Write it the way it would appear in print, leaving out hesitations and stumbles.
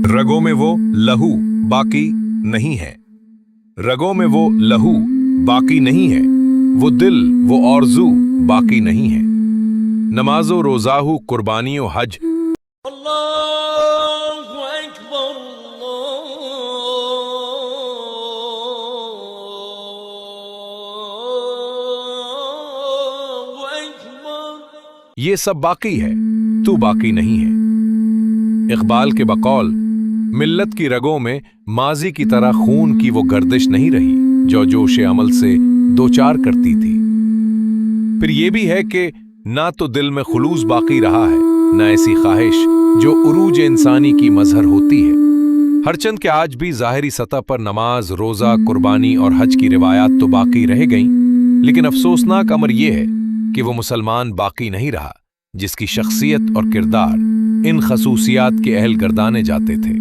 रगों में वो लहू बाकी नहीं है। रगों में वो लहू बाकी नहीं है, वो दिल वो आरज़ू बाकी नहीं है। नमाजो रोज़ाहू कुर्बानियों हज। अल्लाहु अकबर, अल्लाहु अकबर। ये सब बाकी है, तू बाकी नहीं है। इकबाल के बकौल मिल्लत की रगों में माजी की तरह खून की वो गर्दिश नहीं रही जो जोश अमल से दो चार करती थी। फिर ये भी है कि ना तो दिल में खुलूस बाकी रहा है, ना ऐसी ख्वाहिश जो उरूज इंसानी की मजहर होती है। हरचंद के आज भी ज़ाहिरी सतह पर नमाज, रोज़ा, कुर्बानी और हज की रिवायात तो बाकी रह गईं, लेकिन अफसोसनाक अमर यह है कि वो मुसलमान बाकी नहीं रहा जिसकी शख्सियत और किरदार इन खसूसियात के अहल गर्दाने जाते थे।